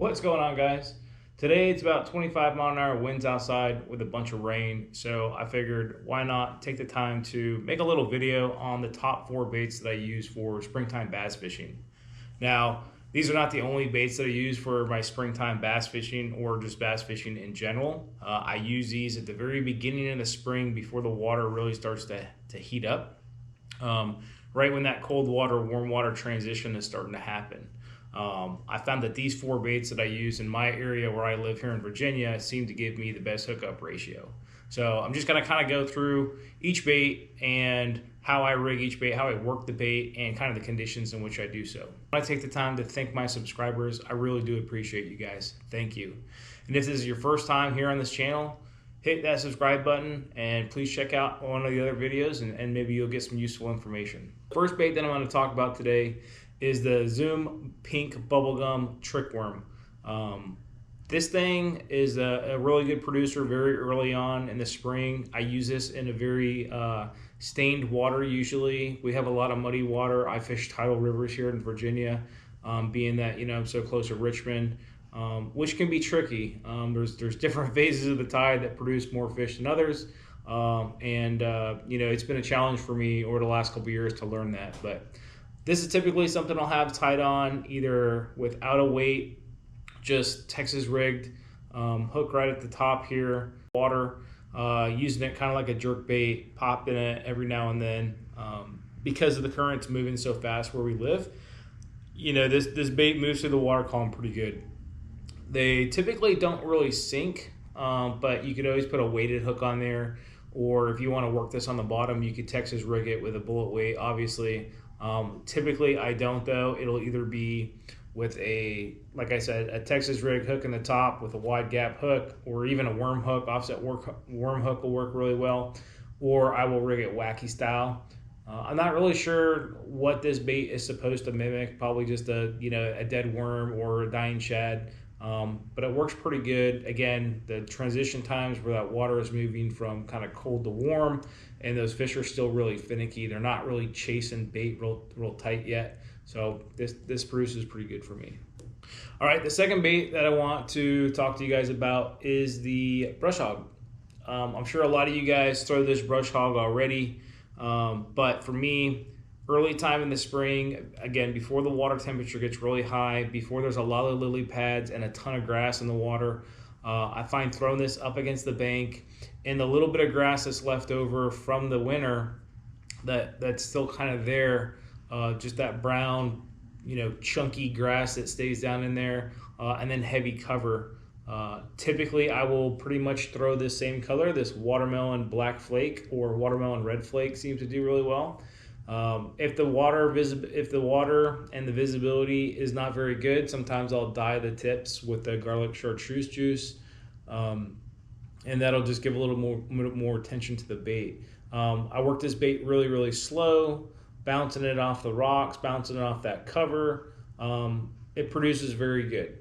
What's going on, guys? Today it's about 25-mile-an-hour winds outside with a bunch of rain, so I figured why not take the time to make a little video on the top 4 baits that I use for springtime bass fishing. Now, these are not the only baits that I use for my springtime bass fishing or just bass fishing in general. I use these at the very beginning of the spring before the water really starts to heat up, right when that cold water, warm water transition is starting to happen. I found that these 4 baits that I use in my area where I live here in Virginia seem to give me the best hookup ratio. So I'm just going to kind of go through each bait and how I rig each bait, how I work the bait, and kind of the conditions in which I do so. I take the time to thank my subscribers. I really do appreciate you guys. Thank you. And if this is your first time here on this channel, hit that subscribe button and please check out one of the other videos and maybe you'll get some useful information. The first bait that I'm going to talk about today is the Zoom Pink Bubblegum Trick Worm. This thing is a really good producer very early on in the spring. I use this in a very stained water usually. We have a lot of muddy water. I fish tidal rivers here in Virginia, being that I'm so close to Richmond, which can be tricky. There's different phases of the tide that produce more fish than others. It's been a challenge for me over the last couple years to learn that, but this is typically something I'll have tied on either without a weight, just Texas rigged, hook right at the top here, water, using it kind of like a jerk bait, popping it every now and then. Because of the currents moving so fast where we live, this bait moves through the water column pretty good. They typically don't really sink, but you could always put a weighted hook on there, or if you want to work this on the bottom, you could Texas rig it with a bullet weight, obviously. Typically I don't though. It'll either be with like I said, a Texas rig hook in the top with a wide gap hook, or even a worm hook. Offset worm hook will work really well, or I will rig it wacky style. I'm not really sure what this bait is supposed to mimic, probably just a dead worm or a dying shad. But it works pretty good. Again, the transition times where that water is moving from kind of cold to warm and those fish are still really finicky. They're not really chasing bait real tight yet. So this produces pretty good for me. All right, the second bait that I want to talk to you guys about is the brush hog. I'm sure a lot of you guys throw this brush hog already, but for me, early time in the spring, again, before the water temperature gets really high, before there's a lot of lily pads and a ton of grass in the water, I find throwing this up against the bank and the little bit of grass that's left over from the winter that's still kind of there, just that brown, chunky grass that stays down in there, and then heavy cover. Typically, I will pretty much throw this same color, this watermelon black flake or watermelon red flake seems to do really well. If the water and the visibility is not very good, sometimes I'll dye the tips with the garlic chartreuse juice, and that'll just give a little more attention to the bait. I work this bait really slow, bouncing it off the rocks, bouncing it off that cover. It produces very good.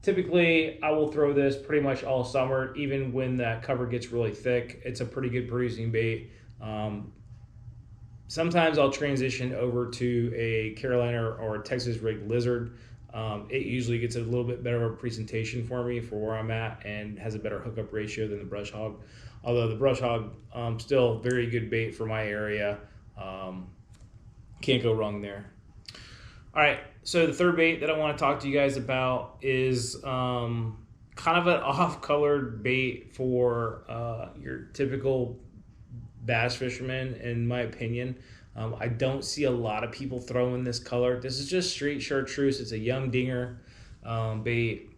Typically, I will throw this pretty much all summer, even when that cover gets really thick. It's a pretty good producing bait. Sometimes I'll transition over to a Carolina or a Texas rigged lizard. It usually gets a little bit better of a presentation for me for where I'm at and has a better hookup ratio than the brush hog. Although the brush hog, still very good bait for my area. Can't go wrong there. All right, so the third bait that I want to talk to you guys about is kind of an off-colored bait for your typical bass fisherman, in my opinion. I don't see a lot of people throwing this color. This is just straight chartreuse. It's a young dinger bait,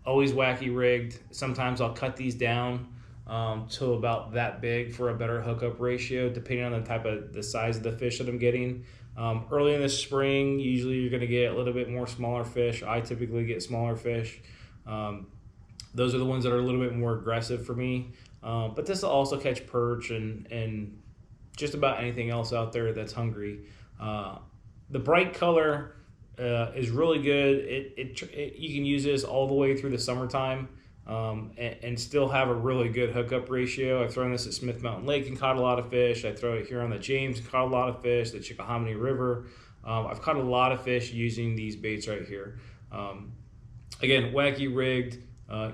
always wacky rigged. Sometimes I'll cut these down to about that big for a better hookup ratio, depending on the size of the fish that I'm getting. Early in the spring, usually you're going to get a little bit more smaller fish. I typically get smaller fish. Those are the ones that are a little bit more aggressive for me. But this will also catch perch and just about anything else out there that's hungry. The bright color is really good. You can use this all the way through the summertime and still have a really good hookup ratio. I've thrown this at Smith Mountain Lake and caught a lot of fish. I throw it here on the James and caught a lot of fish, the Chickahominy River. I've caught a lot of fish using these baits right here. Again, wacky rigged.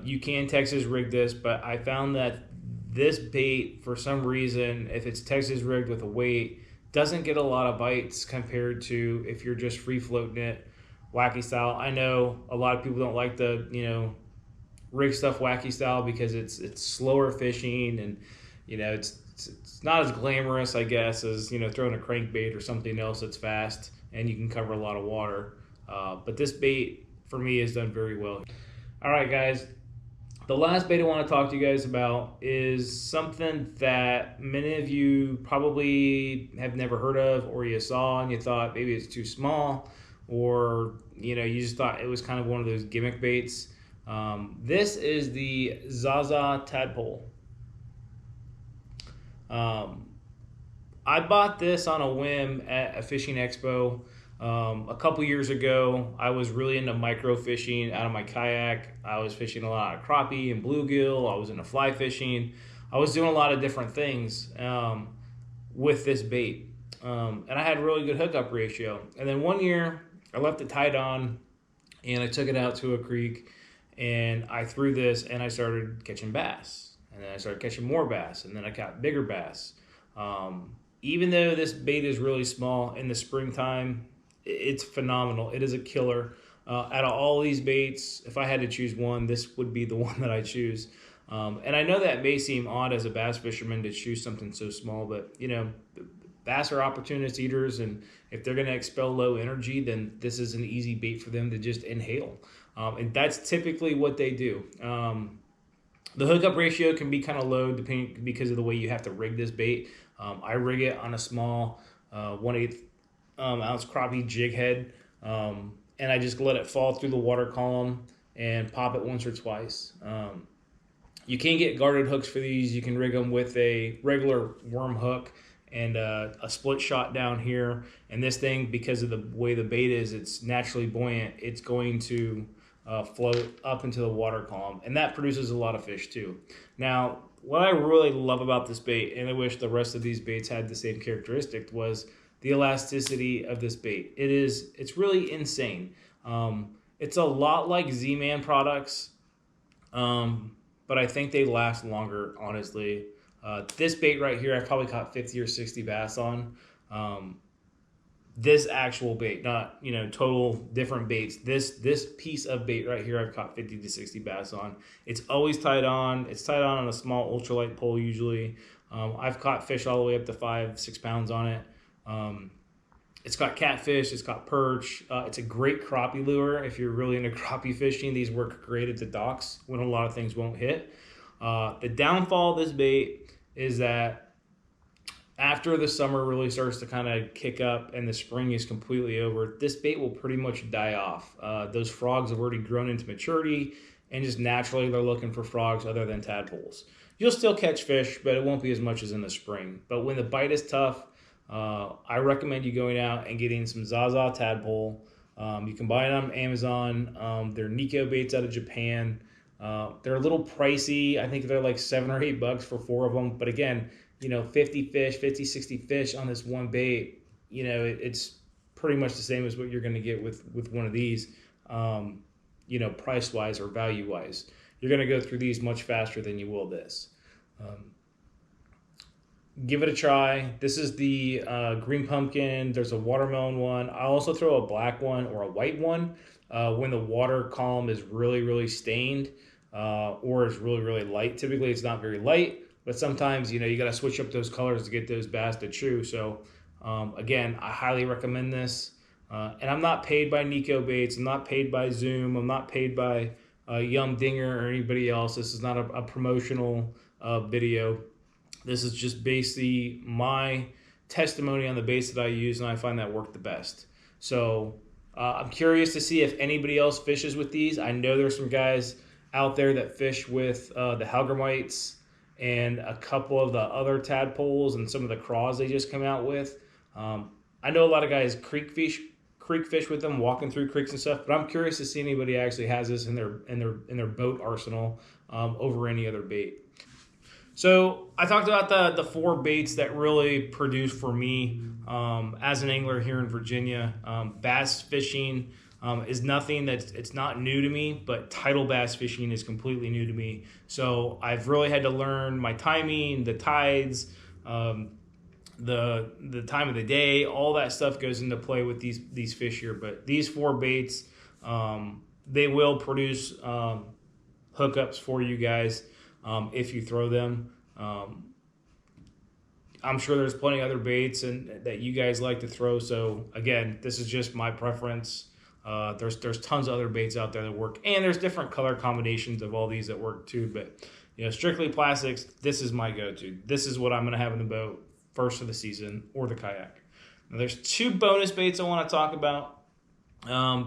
You can Texas rig this, but I found that this bait, for some reason, if it's Texas rigged with a weight, doesn't get a lot of bites compared to if you're just free floating it wacky style. I know a lot of people don't like the, rig stuff wacky style because it's slower fishing, and it's not as glamorous, I guess, as throwing a crankbait or something else that's fast and you can cover a lot of water. But this bait for me has done very well. All right, guys. The last bait I want to talk to you guys about is something that many of you probably have never heard of, or you saw and you thought maybe it's too small, or you just thought it was kind of one of those gimmick baits. This is the Zaza Tadpole. I bought this on a whim at a fishing expo. A couple years ago, I was really into micro fishing out of my kayak. I was fishing a lot of crappie and bluegill. I was into fly fishing. I was doing a lot of different things with this bait. And I had a really good hookup ratio. And then one year, I left it tied on, and I took it out to a creek, and I threw this, and I started catching bass. And then I started catching more bass, and then I caught bigger bass. Even though this bait is really small in the springtime, it's phenomenal. It is a killer. Out of all these baits, if I had to choose one, this would be the one that I choose. And I know that may seem odd as a bass fisherman to choose something so small, but bass are opportunist eaters, and if they're going to expel low energy, then this is an easy bait for them to just inhale. And that's typically what they do. The hookup ratio can be kind of low depending because of the way you have to rig this bait. I rig it on a small 1/8 ounce crappie jig head, and I just let it fall through the water column and pop it once or twice. You can get guarded hooks for these. You can rig them with a regular worm hook and a split shot down here. And this thing, because of the way the bait is, it's naturally buoyant. It's going to float up into the water column, and that produces a lot of fish too. Now, what I really love about this bait, and I wish the rest of these baits had the same characteristic, was the elasticity of this bait. It's really insane. It's a lot like Z-Man products, but I think they last longer, honestly. This bait right here, I've probably caught 50 or 60 bass on. This actual bait, not total different baits. This piece of bait right here, I've caught 50 to 60 bass on. It's always tied on. It's tied on a small ultralight pole usually. I've caught fish all the way up to 5-6 pounds on it. It's got catfish. It's got perch. It's a great crappie lure if you're really into crappie fishing. These work great at the docks when a lot of things won't hit. The downfall of this bait is that after the summer really starts to kind of kick up and the spring is completely over, this bait will pretty much die off. Those frogs have already grown into maturity, and just naturally they're looking for frogs other than tadpoles. You'll still catch fish, but it won't be as much as in the spring. But when the bite is tough, I recommend you going out and getting some Zaza Tadpole. You can buy it on Amazon. They're Nico baits out of Japan. They're a little pricey. I think they're like $7 or $8 for 4 of them. But again, 50 fish, 50, 60 fish on this one bait, it's pretty much the same as what you're going to get with one of these, price-wise or value-wise. You're going to go through these much faster than you will this. Give it a try. This is the green pumpkin. There's a watermelon one. I also throw a black one or a white one when the water column is really, really stained or is really, really light. Typically, it's not very light. But sometimes, you got to switch up those colors to get those bass to chew. So, again, I highly recommend this. And I'm not paid by Nico Baits. I'm not paid by Zoom. I'm not paid by Yum Dinger or anybody else. This is not a promotional video. This is just basically my testimony on the baits that I use, and I find that work the best. So, I'm curious to see if anybody else fishes with these. I know there's some guys out there that fish with the Hellgrammites and a couple of the other tadpoles and some of the craws they just come out with. I know a lot of guys creek fish with them, walking through creeks and stuff. But I'm curious to see anybody actually has this in their boat arsenal over any other bait. So I talked about the four baits that really produce for me as an angler here in Virginia. Bass fishing is nothing it's not new to me, but tidal bass fishing is completely new to me. So I've really had to learn my timing, the tides, the time of the day, all that stuff goes into play with these fish here. But these four baits, they will produce hookups for you guys if you throw them. I'm sure there's plenty of other baits that you guys like to throw. So again, this is just my preference. There's tons of other baits out there that work, and there's different color combinations of all these that work too. But strictly plastics, this is my go-to. This is what I'm going to have in the boat first of the season, or the kayak. Now, there's two bonus baits I want to talk about.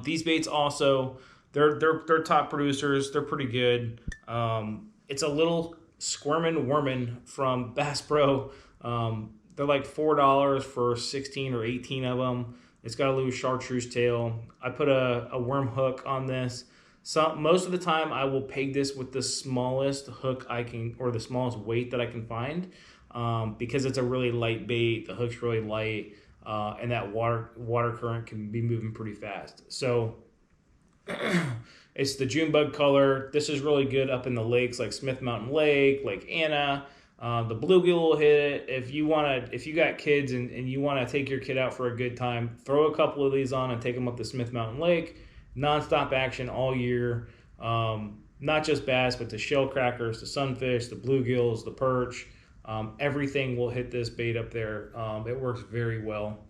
These baits also, they're top producers. They're pretty good. It's a little Squirmin' Wormin from Bass Pro. They're like $4 for 16 or 18 of them. It's got a little chartreuse tail. I put a worm hook on this. So most of the time I will peg this with the smallest hook I can, or the smallest weight that I can find, because it's a really light bait. The hook's really light, and that water current can be moving pretty fast. So it's the June bug color. This is really good up in the lakes like Smith Mountain Lake, Lake Anna. The bluegill will hit it. If you got kids and you want to take your kid out for a good time, throw a couple of these on and take them up to Smith Mountain Lake. Non-stop action all year. Not just bass, but the shell crackers, the sunfish, the bluegills, the perch. Everything will hit this bait up there. It works very well.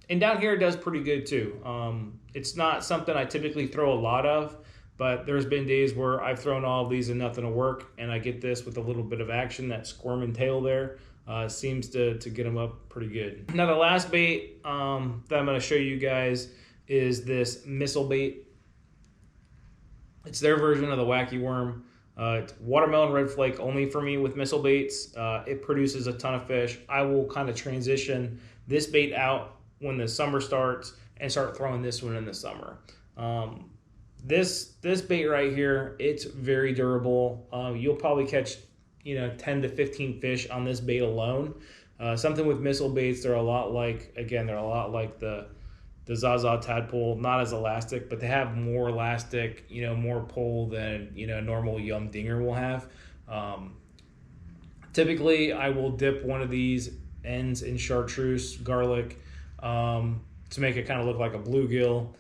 And down here it does pretty good too. It's not something I typically throw a lot of, but there's been days where I've thrown all of these and nothing will work, and I get this with a little bit of action. That squirming tail there seems to get them up pretty good. Now the last bait that I'm going to show you guys is this missile bait. It's their version of the wacky worm. It's watermelon red flake only for me with missile baits. It produces a ton of fish. I will kind of transition this bait out when the summer starts and start throwing this one in the summer. This bait right here, it's very durable. You'll probably catch 10 to 15 fish on this bait alone. Something with missile baits, they're a lot like the Zaza Tadpole, not as elastic, but they have more elastic, more pull than a normal Yum Dinger will have. Typically, I will dip one of these ends in chartreuse garlic to make it kind of look like a bluegill.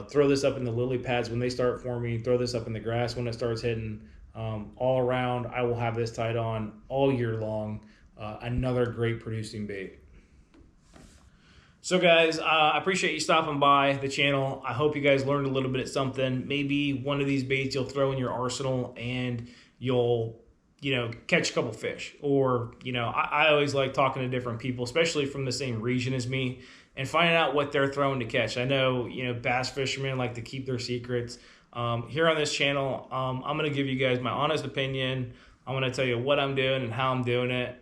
Throw this up in the lily pads when they start forming. Throw this up in the grass when it starts hitting. All around, I will have this tied on all year long. Another great producing bait. So guys, I appreciate you stopping by the channel. I hope you guys learned a little bit of something. Maybe one of these baits you'll throw in your arsenal and you'll catch a couple fish. Or I always like talking to different people, especially from the same region as me, and finding out what they're throwing to catch. I know bass fishermen like to keep their secrets. Here on this channel, I'm going to give you guys my honest opinion. I'm going to tell you what I'm doing and how I'm doing it.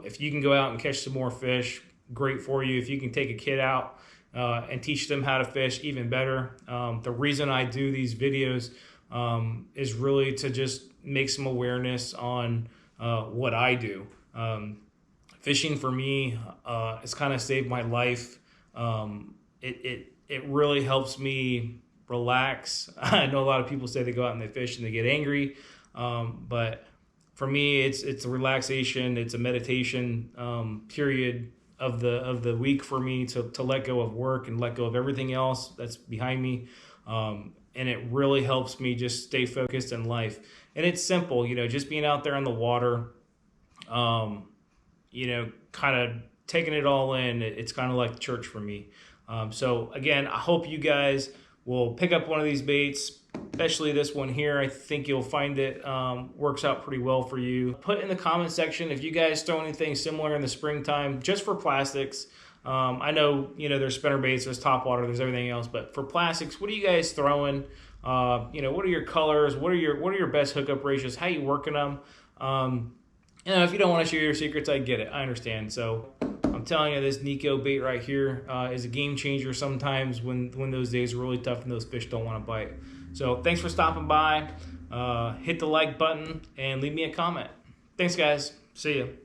If you can go out and catch some more fish, great for you. If you can take a kid out and teach them how to fish, even better. The reason I do these videos is really to just make some awareness on what I do. Fishing for me has kind of saved my life. It really helps me relax. I know a lot of people say they go out and they fish and they get angry, but for me, it's a relaxation. It's a meditation period of the week for me to let go of work and let go of everything else that's behind me. And it really helps me just stay focused in life. And it's simple, just being out there on the water, kind of taking it all in. It's kind of like church for me. So again, I hope you guys will pick up one of these baits, especially this one here. I think you'll find it works out pretty well for you. Put in the comment section if you guys throw anything similar in the springtime, just for plastics. I know, there's spinner baits, there's top water, there's everything else, but for plastics, what are you guys throwing? What are your colors? What are your best hookup ratios? How you working them? If you don't want to share your secrets, I get it. I understand. So I'm telling you, this Nico bait right here is a game changer sometimes when those days are really tough and those fish don't want to bite. So thanks for stopping by. Hit the like button and leave me a comment. Thanks, guys. See you.